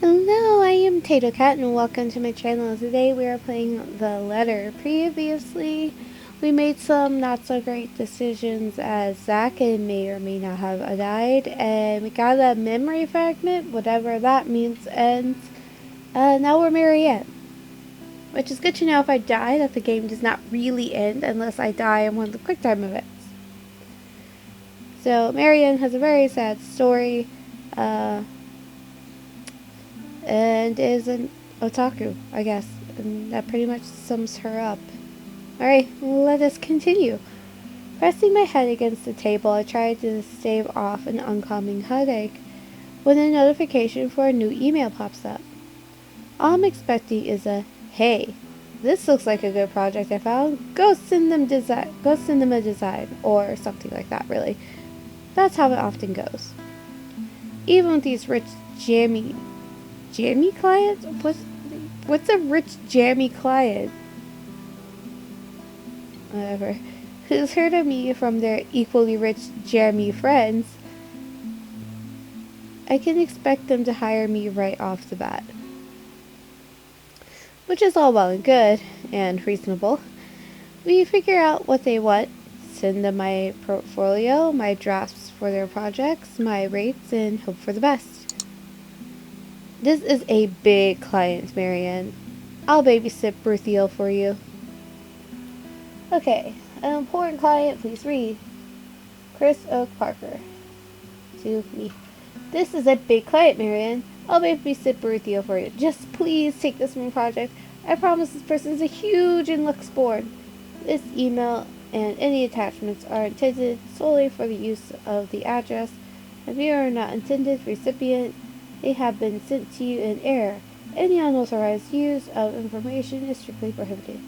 Hello, I am Tato Cat and welcome to my channel. Today we are playing The Letter. Previously, we made some not so great decisions as Zack and may or may not have died, and we got a memory fragment, whatever that means, and now we're Marianne. Which is good to know if I die that the game does not really end unless I die in one of the quick time events. So Marianne has a very sad story. Uh, and is an otaku, I guess. And that pretty much sums her up. Alright, let us continue. Resting my head against the table, I tried to stave off an oncoming headache when a notification for a new email pops up. All I'm expecting is a, "Hey, this looks like a good project I found. Go send them a design," or something like that, really. That's how it often goes. Even with these rich, jammy clients? What's a rich jammy client? Whatever. Who's heard of me from their equally rich jammy friends? I can expect them to hire me right off the bat. Which is all well and good, and reasonable. We figure out what they want, send them my portfolio, my drafts for their projects, my rates, and hope for the best. This is a big client, Marianne. I'll babysit Berthiel for you. Okay, an important client, please read. Chris Oak Parker. To me. This is a big client, Marianne. I'll babysit Berthiel for you. Just please take this from project. I promise this person is a huge and looks bored. This email and any attachments are intended solely for the use of the address, and we are not intended recipient. They have been sent to you in error. Any unauthorized use of information is strictly prohibited.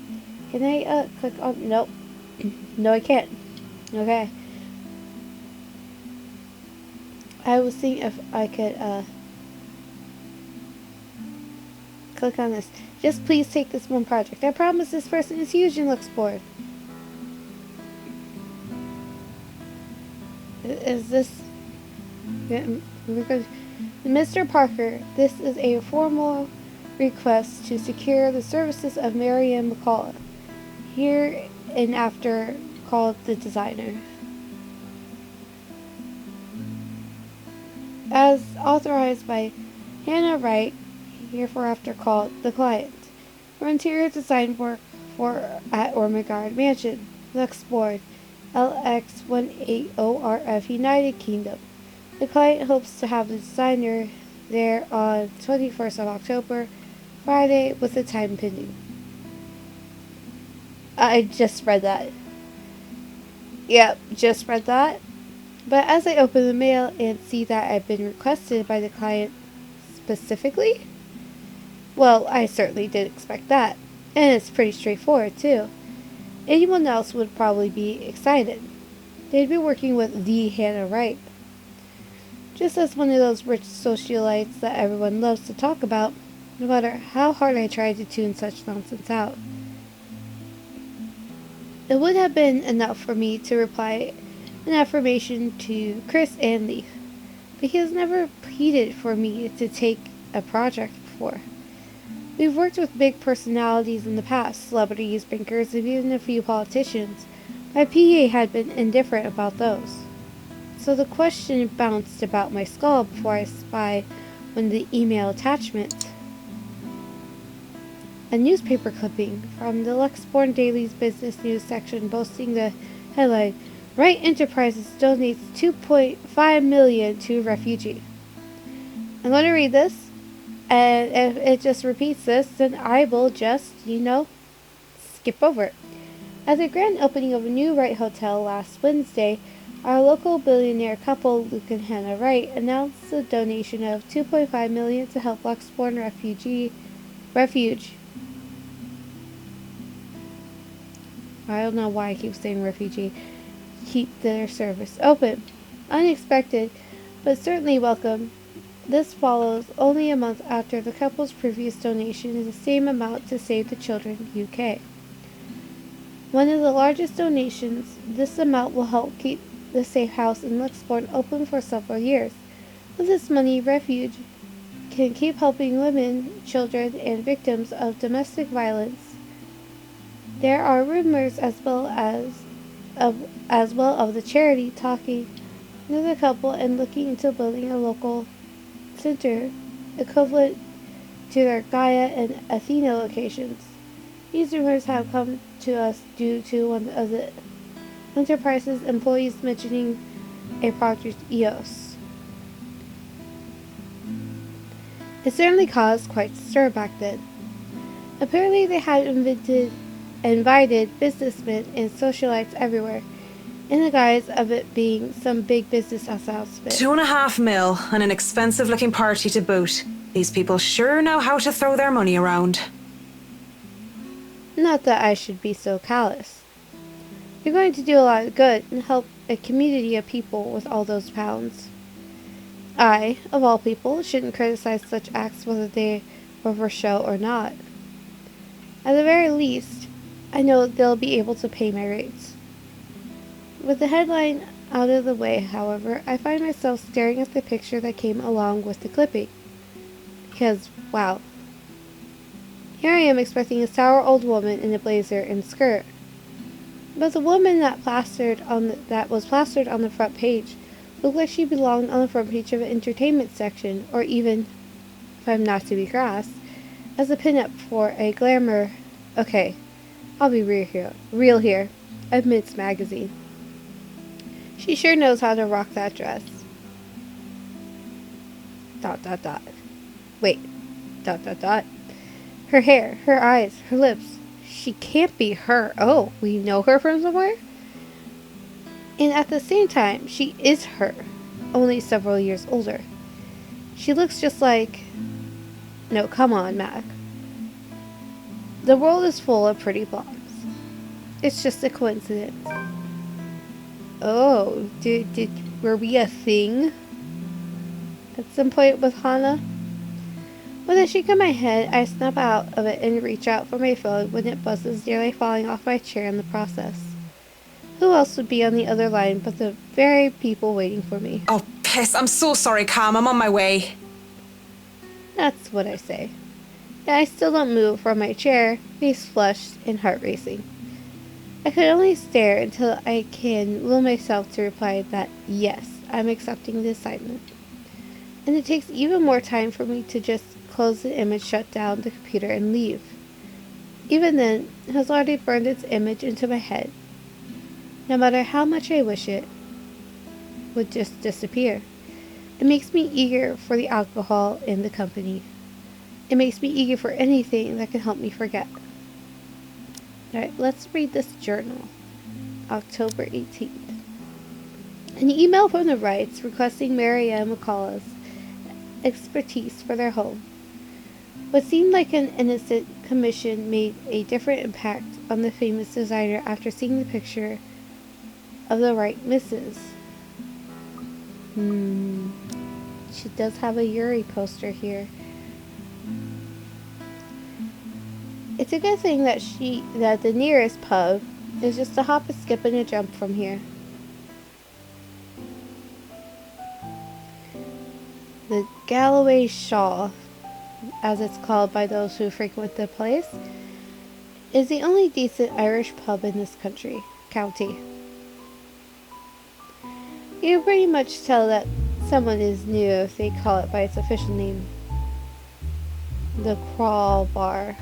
Can I, click on... Nope. No, I can't. Okay. I was seeing if I could, click on this. Just please take this one project. I promise this person is huge and looks bored. Is this... Mr. Parker, this is a formal request to secure the services of Marianne McCall, here and after called the designer. As authorized by Hannah Wright, herefore after called the client, for interior design work for at Ermengarde Mansion, Luxembourg, LX180RF, United Kingdom. The client hopes to have the designer there on 21st of October, Friday, with the time pending. I just read that. Yep, just read that. But as I open the mail and see that I've been requested by the client specifically, well, I certainly did expect that. And it's pretty straightforward, too. Anyone else would probably be excited. They'd be working with the Hannah Wright. Just as one of those rich socialites that everyone loves to talk about, no matter how hard I tried to tune such nonsense out. It would have been enough for me to reply an affirmation to Chris and Leaf, but he has never pleaded for me to take a project before. We've worked with big personalities in the past, celebrities, bankers, and even a few politicians. My PA had been indifferent about those. So the question bounced about my skull before I spied one of the email attachments. A newspaper clipping from the Luxembourg Daily's business news section boasting the headline, "Wright Enterprises donates $2.5 million to refugee." I'm going to read this, and if it just repeats this, then I will just, skip over it. At the grand opening of a new Wright Hotel last Wednesday, our local billionaire couple, Luke and Hannah Wright, announced a donation of $2.5 million to help Luxembourg refuge. I don't know why I keep saying refugee. Keep their service open. Unexpected, but certainly welcome. This follows only a month after the couple's previous donation of the same amount to Save the Children UK. One of the largest donations, this amount will help keep the safe house in Luxembourg open for several years. With this money, Refuge can keep helping women, children, and victims of domestic violence. There are rumors as well of the charity talking to the couple and looking into building a local center equivalent to their Gaia and Athena locations. These rumors have come to us due to one of the enterprise's employees mentioning a Project EOS. It certainly caused quite a stir back then. Apparently they had invited businessmen and socialites everywhere, in the guise of it being some big business announcement. 2.5 mil and an expensive looking party to boot. These people sure know how to throw their money around. Not that I should be so callous. You're going to do a lot of good and help a community of people with all those pounds. I, of all people, shouldn't criticize such acts whether they were for show or not. At the very least, I know they'll be able to pay my rates. With the headline out of the way, however, I find myself staring at the picture that came along with the clipping. Because, wow. Here I am expecting a sour old woman in a blazer and skirt. But the woman that was plastered on the front page looked like she belonged on the front page of an entertainment section, or even, if I'm not to be crass, as a pinup for a glamour. Okay, I'll be real here. A Mids magazine. She sure knows how to rock that dress. ... Wait. ... Her hair, her eyes, her lips. She can't be her. Oh, we know her from somewhere? And at the same time, she is her, only several years older. She looks just like... No, come on, Mac. The world is full of pretty blondes. It's just a coincidence. Oh, were we a thing? At some point with Hana? With a shake of my head, I snap out of it and reach out for my phone when it buzzes, nearly falling off my chair in the process. Who else would be on the other line but the very people waiting for me? Oh, piss. I'm so sorry, Cam. I'm on my way. That's what I say. Yet I still don't move from my chair, face flushed and heart racing. I could only stare until I can will myself to reply that yes, I'm accepting the assignment. And it takes even more time for me to just close the image, shut down the computer, and leave. Even then, it has already burned its image into my head. No matter how much I wish it would just disappear. It makes me eager for the alcohol in the company. It makes me eager for anything that can help me forget. Alright, let's read this journal. October 18th. An email from the Wrights requesting Mary Ann McCullough's expertise for their home. What seemed like an innocent commission made a different impact on the famous designer after seeing the picture of the Wright missus. She does have a Yuri poster here. It's a good thing that the nearest pub is just a hop, a skip, and a jump from here. The Galloway Shaw, as it's called by those who frequent the place, is the only decent Irish pub in this county. You can pretty much tell that someone is new if they call it by its official name. The Crawl Bar.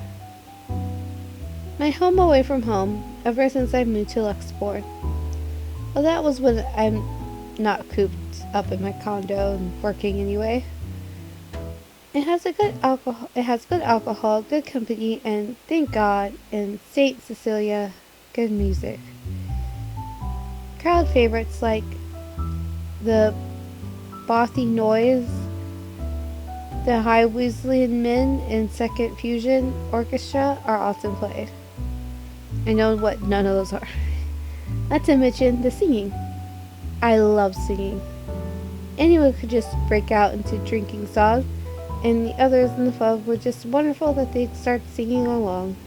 My home away from home, ever since I moved to Luxembourg. Well, that was when I'm not cooped up in my condo and working anyway. It has good alcohol, good company, and thank God, in St. Cecilia, good music. Crowd favorites like the Bothy Noise, the High Wesleyan Men, and Second Fusion Orchestra are often played. I know what none of those are. Not to mention the singing. I love singing. Anyone could just break out into drinking songs, and the others in the pub were just wonderful that they'd start singing along.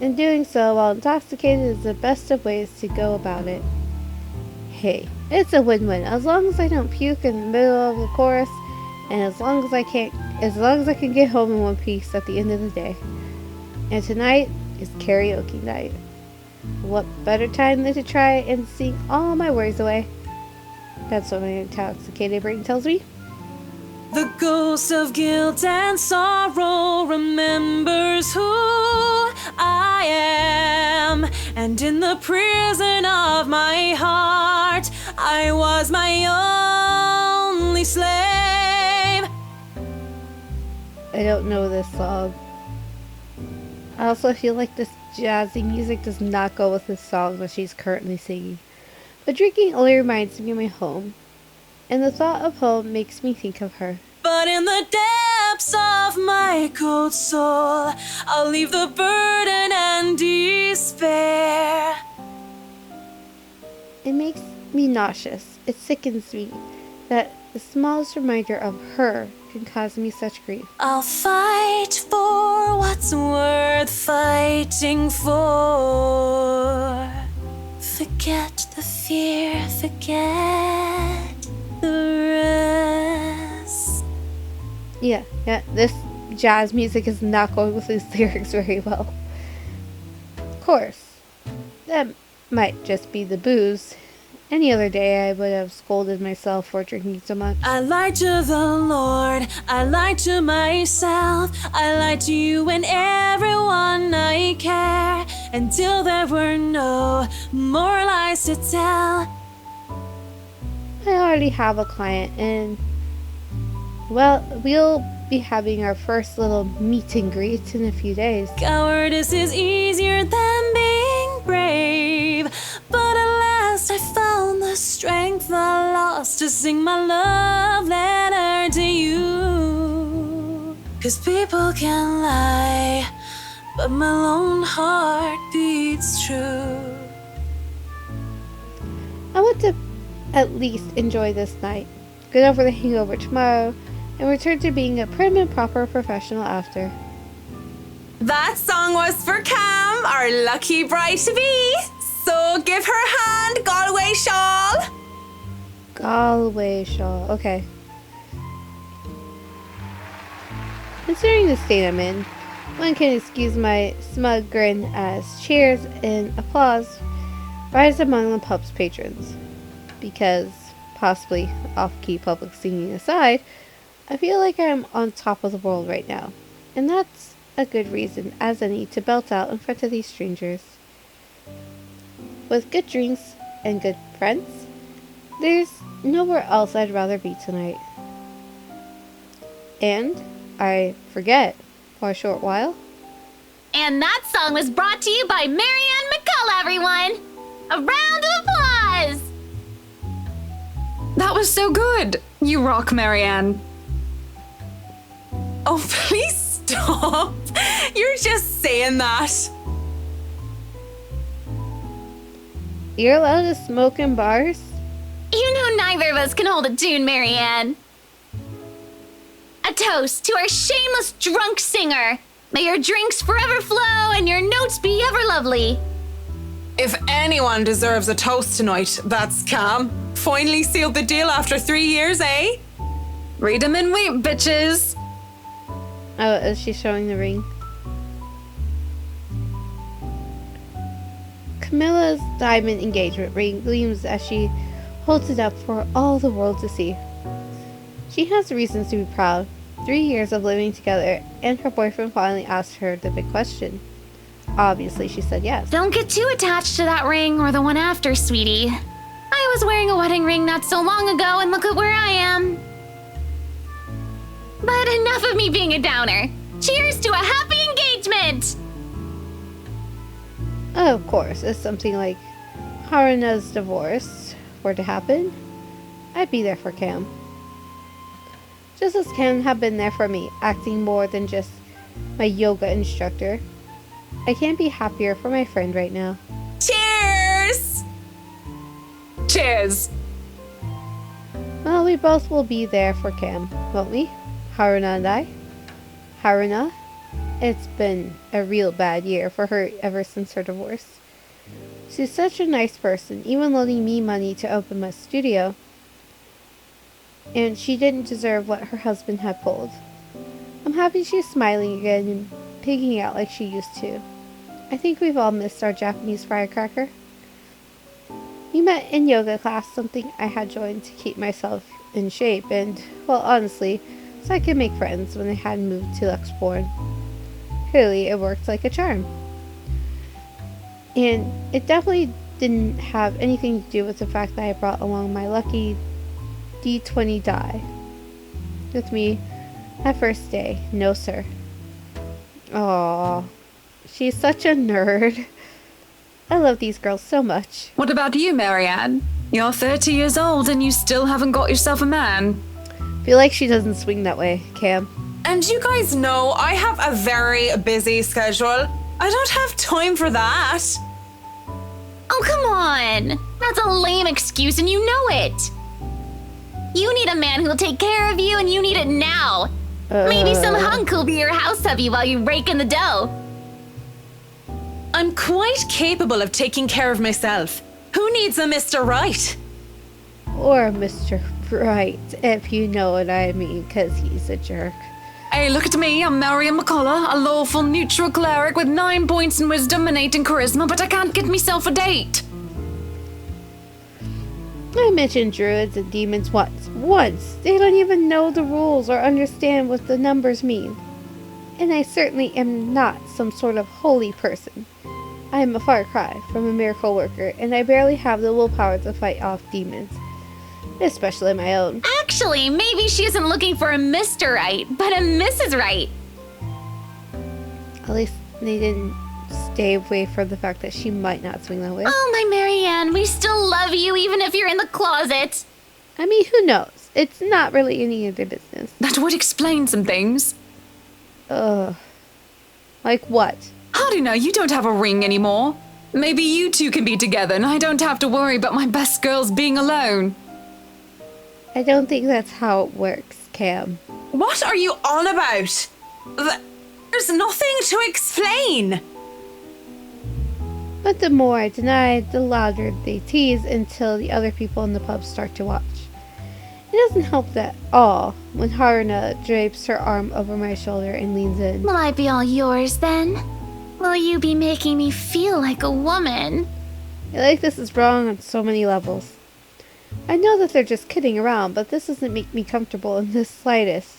And doing so while intoxicated is the best of ways to go about it. Hey, it's a win-win, as long as I don't puke in the middle of the chorus, and as long as I can't as long as I can get home in one piece at the end of the day. And tonight is karaoke night. What better time than to try and sing all my worries away? That's what my intoxicated brain tells me. The ghost of guilt and sorrow remembers who I am, and in the prison of my heart, I was my only slave. I don't know this song. I also feel like this jazzy music does not go with the song that she's currently singing. But drinking only reminds me of my home, and the thought of home makes me think of her. But in the depths of my cold soul, I'll leave the burden and despair. It makes me nauseous. It sickens me that the smallest reminder of her can cause me such grief. I'll fight for what's worth fighting for. Forget the fear, forget the rest. Yeah, this jazz music is not going with these lyrics very well. Of course, that might just be the booze. Any other day I would have scolded myself for drinking so much. I lied to the Lord, I lied to myself, I lied to you and everyone I care, until there were no more lies to tell. I already have a client, and well, we'll be having our first little meet and greet in a few days. Cowardice is easier than being brave, but at last I found the strength I lost to sing my love letter to you. 'Cause people can lie, but my lone heart beats true. I want to at least enjoy this night, get over the hangover tomorrow, and return to being a prim and proper professional after. That song was for Cam, our lucky bride-to-be. So give her a hand, Galway shawl. Galway shawl, okay. Considering the state I'm in, one can excuse my smug grin as cheers and applause rise among the pub's patrons. Because, possibly off-key public singing aside, I feel like I'm on top of the world right now. And that's a good reason as any to belt out in front of these strangers. With good drinks and good friends, there's nowhere else I'd rather be tonight. And I forget for a short while. And that song was brought to you by Marianne McCullough, everyone! A round of applause! That was so good! You rock, Marianne. Oh, please stop. You're just saying that. You're allowed to smoke in bars? You know neither of us can hold a tune, Marianne. A toast to our shameless drunk singer. May your drinks forever flow and your notes be ever lovely. If anyone deserves a toast tonight, that's Cam. Finally sealed the deal after 3 years, eh? Read 'em and wait, bitches. Oh, is she showing the ring? Camilla's diamond engagement ring gleams as she holds it up for all the world to see. She has reasons to be proud. 3 years of living together, and her boyfriend finally asked her the big question. Obviously, she said yes. Don't get too attached to that ring or the one after, sweetie. I was wearing a wedding ring not so long ago, and look at where I am. But enough of me being a downer. Cheers to a happy engagement! Oh, of course, if something like Haruna's divorce were to happen, I'd be there for Cam. Just as Cam had been there for me, acting more than just my yoga instructor. I can't be happier for my friend right now. Cheers! Cheers. Well, we both will be there for Cam, won't we? Haruna and I. Haruna, it's been a real bad year for her ever since her divorce. She's such a nice person, even loaning me money to open my studio. And she didn't deserve what her husband had pulled. I'm happy she's smiling again and pigging out like she used to. I think we've all missed our Japanese firecracker. We met in yoga class, something I had joined to keep myself in shape and, well, honestly, so I could make friends when I had moved to Luxborn. Clearly, it worked like a charm. And it definitely didn't have anything to do with the fact that I brought along my lucky D20 die with me that first day. No, sir. Aww. She's such a nerd. I love these girls so much. What about you, Marianne? You're 30 years old and you still haven't got yourself a man. Feel like she doesn't swing that way, Cam. And you guys know I have a very busy schedule. I don't have time for that. Oh, come on. That's a lame excuse and you know it. You need a man who'll take care of you and you need it now. Maybe some hunk who'll be your house hubby while you rake in the dough. I'm quite capable of taking care of myself. Who needs a Mr. Right? Or Mr. Right, if you know what I mean, because he's a jerk. Hey, look at me. I'm Marian McCullough, a lawful neutral cleric with 9 points in wisdom and 8 in charisma, but I can't get myself a date. I mentioned druids and demons once. Once! They don't even know the rules or understand what the numbers mean. And I certainly am not some sort of holy person. I am a far cry from a miracle worker, and I barely have the willpower to fight off demons. Especially my own. Actually, maybe she isn't looking for a Mr. Right, but a Mrs. Right. At least they didn't stay away from the fact that she might not swing that way. Oh, my Marianne, we still love you even if you're in the closet. I mean, who knows? It's not really any of their business. That would explain some things. Ugh. Like what? How do you know you don't have a ring anymore? Maybe you two can be together and I don't have to worry about my best girls being alone. I don't think that's how it works, Cam. What are you on about? There's nothing to explain. But the more I deny, the louder they tease until the other people in the pub start to watch. It doesn't help at all when Haruna drapes her arm over my shoulder and leans in. Will I be all yours then? Will you be making me feel like a woman? I like this is wrong on so many levels. I know that they're just kidding around, but this doesn't make me comfortable in the slightest.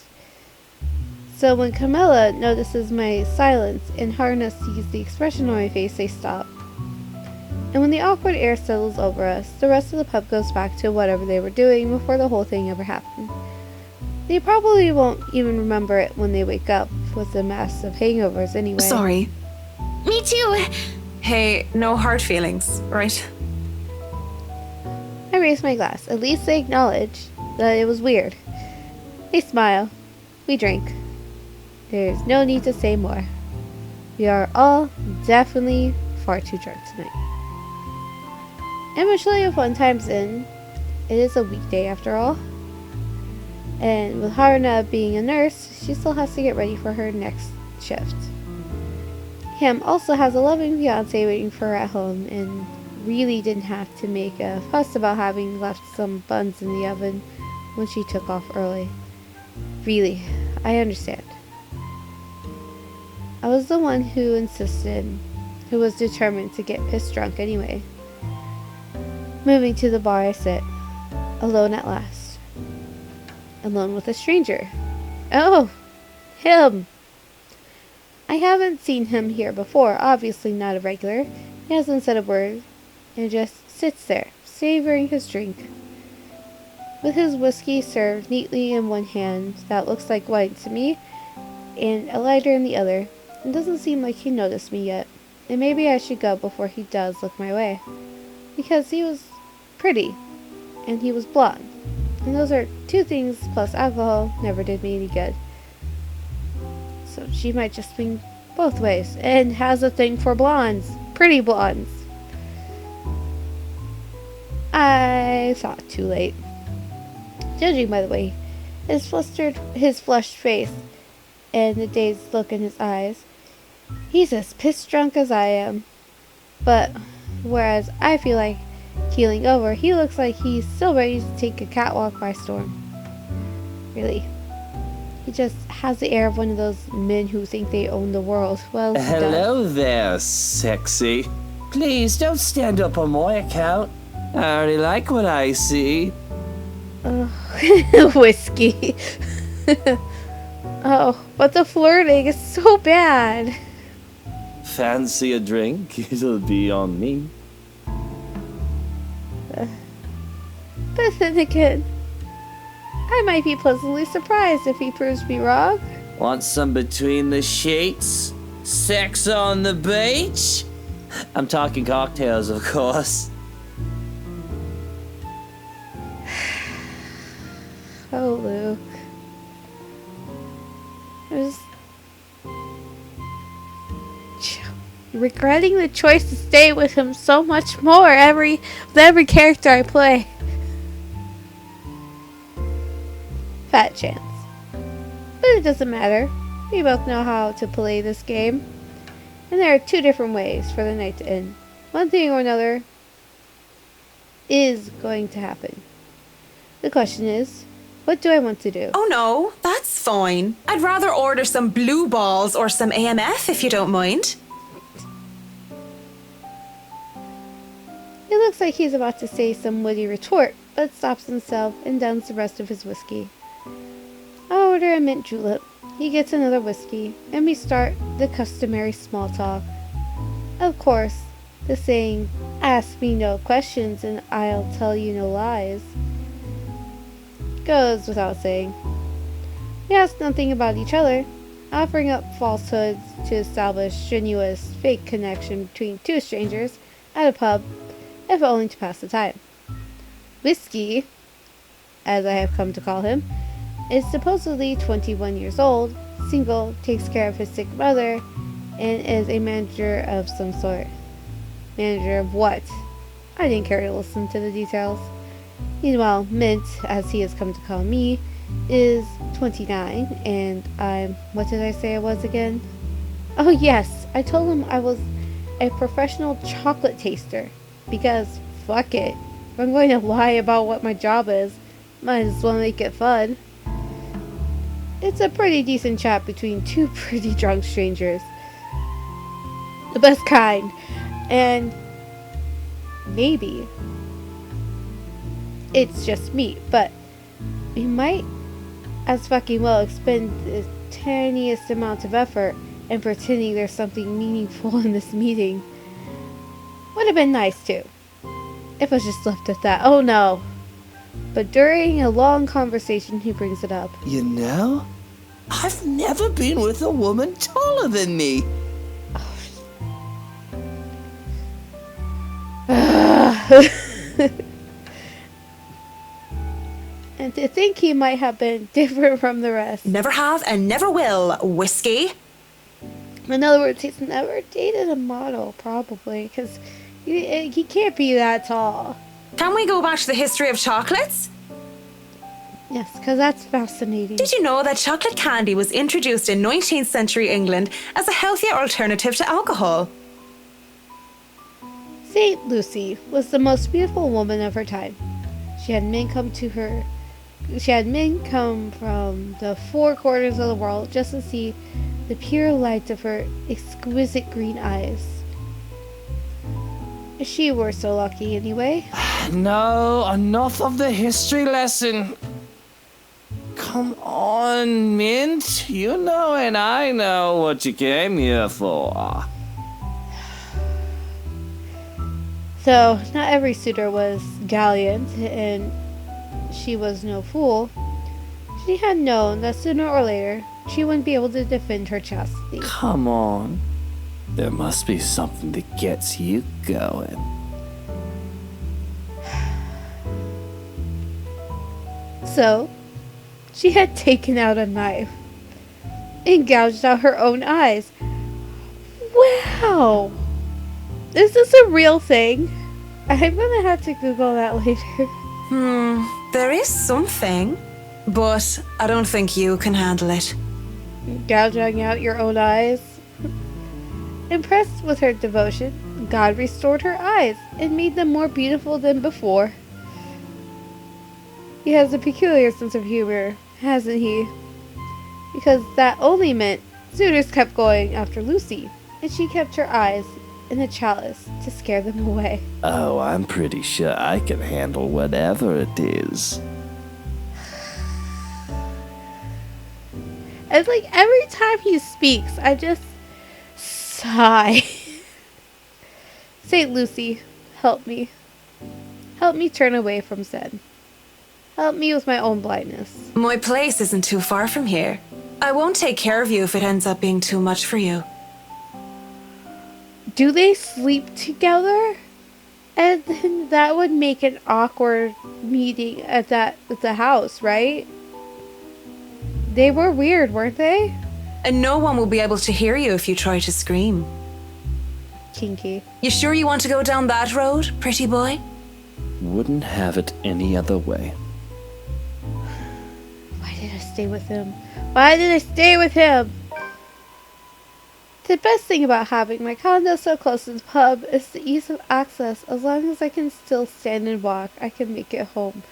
So when Camilla notices my silence and Haruna sees the expression on my face, they stop. And when the awkward air settles over us, the rest of the pub goes back to whatever they were doing before the whole thing ever happened. They probably won't even remember it when they wake up with a mass of hangovers anyway. Sorry. Me too. Hey, no hard feelings, right? I raise my glass. At least they acknowledge that it was weird. They smile. We drink. There's no need to say more. We are all definitely far too drunk tonight. And we're showing up 1 times in. It is a weekday after all. And with Haruna being a nurse, she still has to get ready for her next shift. Cam also has a loving fiance waiting for her at home and really didn't have to make a fuss about having left some buns in the oven when she took off early. Really, I understand. I was the one who insisted, who was determined to get pissed drunk anyway. Moving to the bar, I sit, alone at last. Alone with a stranger. Oh, him! I haven't seen him here before, obviously not a regular. He hasn't said a word, and just sits there, savoring his drink. With his whiskey served neatly in one hand, that looks like wine to me, and a lighter in the other. It doesn't seem like he noticed me yet, and maybe I should go before he does look my way. Because he was pretty, and he was blonde, and those are 2 things plus alcohol never did me any good. So she might just swing both ways, and has a thing for blondes, pretty blondes. I saw it too late. Judging by the way, his flushed face, and the dazed look in his eyes, he's as pissed drunk as I am. But whereas I feel like keeling over, he looks like he's still ready to take a catwalk by storm. Really, He just has the air of one of those men who think they own the world. Well, he does. Hello there, sexy. Please don't stand up on my account. I already like what I see. Whiskey. Oh, but the flirting is so bad. Fancy a drink? It'll be on me. But then again, I might be pleasantly surprised if he proves me wrong. Want some between the sheets? Sex on the beach? I'm talking cocktails, of course. Oh, Luke. I was regretting the choice to stay with him so much more with every character I play. Fat chance. But it doesn't matter. We both know how to play this game. And there are two different ways for the night to end. One thing or another is going to happen. The question is, what do I want to do? Oh no, that's fine. I'd rather order some blue balls or some AMF if you don't mind. It looks like he's about to say some witty retort, but stops himself and downs the rest of his whiskey. I order a mint julep. He gets another whiskey, and we start the customary small talk. Of course, the saying, ask me no questions and I'll tell you no lies, goes without saying. We ask nothing about each other, offering up falsehoods to establish strenuous, fake connection between two strangers at a pub, if only to pass the time. Whiskey, as I have come to call him, is supposedly 21 years old, single, takes care of his sick mother, and is a manager of some sort. Manager of what? I didn't care to listen to the details. Meanwhile, Mint, as he has come to call me, is 29, and what did I say I was again? Oh yes, I told him I was a professional chocolate taster, because, fuck it, if I'm going to lie about what my job is, might as well make it fun. It's a pretty decent chat between two pretty drunk strangers. The best kind. And maybe it's just me, but we might as fucking well expend the tiniest amount of effort in pretending there's something meaningful in this meeting. Would have been nice too, if I was just left at that. Oh no. But during a long conversation, he brings it up. You know, I've never been with a woman taller than me. And to think he might have been different from the rest. Never have and never will, whiskey. In other words, he's never dated a model, probably, because he can't be that tall. Can we go back to the history of chocolates? Yes, because that's fascinating. Did you know that chocolate candy was introduced in 19th century England as a healthier alternative to alcohol? St. Lucy was the most beautiful woman of her time. She had men come from the four corners of the world just to see the pure light of her exquisite green eyes. She were so lucky anyway. No, enough of the history lesson. Come on, Mint. You know and I know what you came here for. So, not every suitor was gallant, and she was no fool. She had known that sooner or later, she wouldn't be able to defend her chastity. Come on. There must be something that gets you going. So, she had taken out a knife and gouged out her own eyes. Wow! Is this a real thing? I'm gonna have to Google that later. There is something, but I don't think you can handle it. Gouging out your own eyes? Impressed with her devotion, God restored her eyes and made them more beautiful than before. He has a peculiar sense of humor, hasn't he? because that only meant suitors kept going after Lucy, and she kept her eyes in the chalice to scare them away. Oh, I'm pretty sure I can handle whatever it is. And like every time he speaks, I just sigh. St. Lucy, help me. Help me turn away from sin. Help me with my own blindness. My place isn't too far from here. I won't take care of you if it ends up being too much for you. Do they sleep together? And then that would make an awkward meeting at the house, right? They were weird, weren't they? And no one will be able to hear you if you try to scream. Kinky. You sure you want to go down that road, pretty boy? Wouldn't have it any other way. Why did I stay with him? Why did I stay with him? The best thing about having my condo so close to the pub is the ease of access. As long as I can still stand and walk, I can make it home.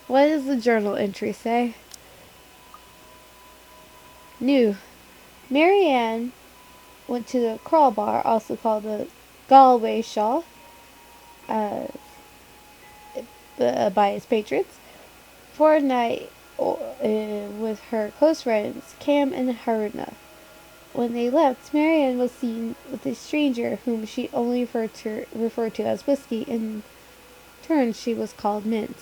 What does the journal entry say? New. Marianne went to the crawl bar, also called the Galway Shaw, by its patrons, for a night with her close friends, Cam and Haruna. When they left, Marianne was seen with a stranger whom she only referred to as Whiskey. In turn, she was called Mint.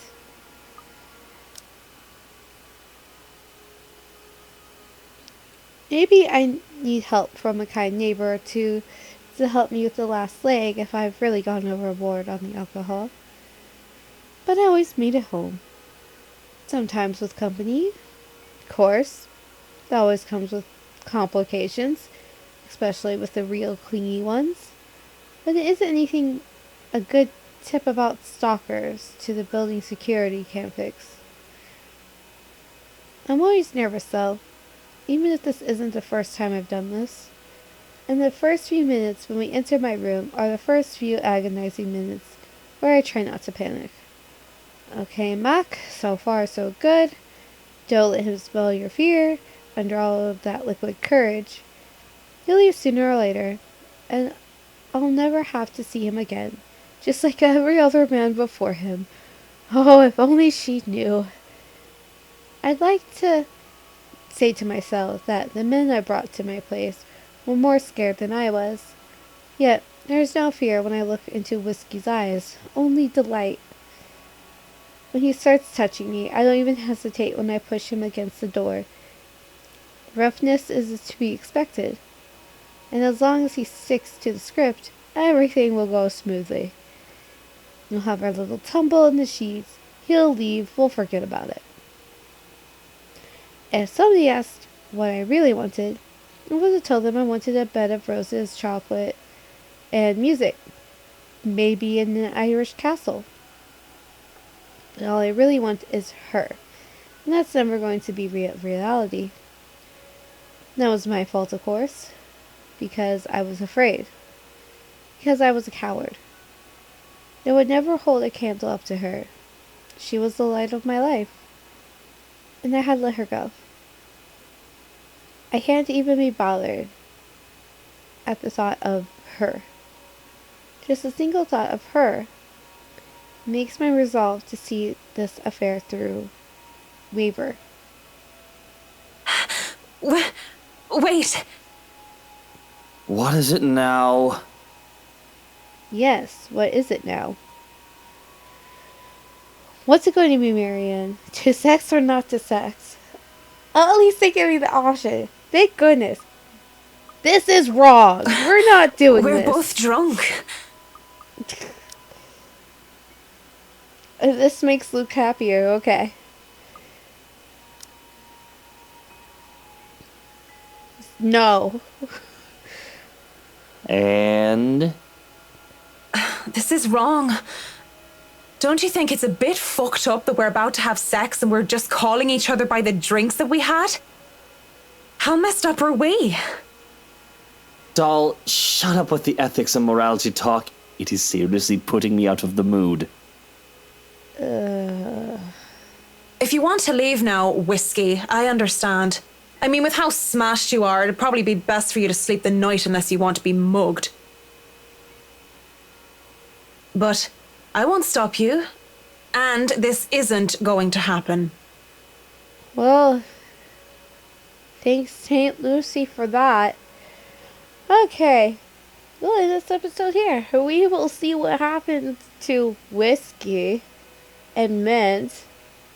Maybe I need help from a kind neighbor to help me with the last leg if I've really gone overboard on the alcohol. But I always made it home. Sometimes with company. Of course. That always comes with complications, especially with the real clingy ones. But it isn't anything a good tip about stalkers to the building security can't fix. I'm always nervous though, even if this isn't the first time I've done this. And the first few minutes when we enter my room are the first few agonizing minutes where I try not to panic. Okay, Mac, so far so good. Don't let him smell your fear under all of that liquid courage. He'll leave sooner or later, and I'll never have to see him again, just like every other man before him. Oh, if only she knew. I'd like to say to myself that the men I brought to my place were more scared than I was. Yet, there's no fear when I look into Whiskey's eyes, only delight. When he starts touching me, I don't even hesitate when I push him against the door. Roughness is to be expected, and as long as he sticks to the script, everything will go smoothly. We'll have our little tumble in the sheets, he'll leave, we'll forget about it. If somebody asked what I really wanted, I would have told them I wanted a bed of roses, chocolate, and music. Maybe in an Irish castle. But all I really want is her, and that's never going to be reality. That was my fault, of course, because I was afraid, because I was a coward. I would never hold a candle up to her. She was the light of my life, and I had let her go. I can't even be bothered at the thought of her. Just a single thought of her makes my resolve to see this affair through waver. Wait! What is it now? Yes, what is it now? What's it going to be, Marianne? To sex or not to sex? At least they give me the option. Thank goodness. This is wrong. We're not doing We're this. both drunk. This makes Luke happier, okay. No. And? This is wrong. Don't you think it's a bit fucked up that we're about to have sex and we're just calling each other by the drinks that we had? How messed up are we? Doll, shut up with the ethics and morality talk. It is seriously putting me out of the mood. If you want to leave now, Whiskey, I understand. I mean, with how smashed you are, it'd probably be best for you to sleep the night unless you want to be mugged. But I won't stop you. And this isn't going to happen. Well, thanks St. Lucy for that. Okay, we'll end this episode here. We will see what happens to Whiskey and Mint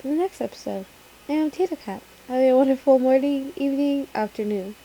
in the next episode. I am Tita Cat. Have a wonderful morning, evening, afternoon.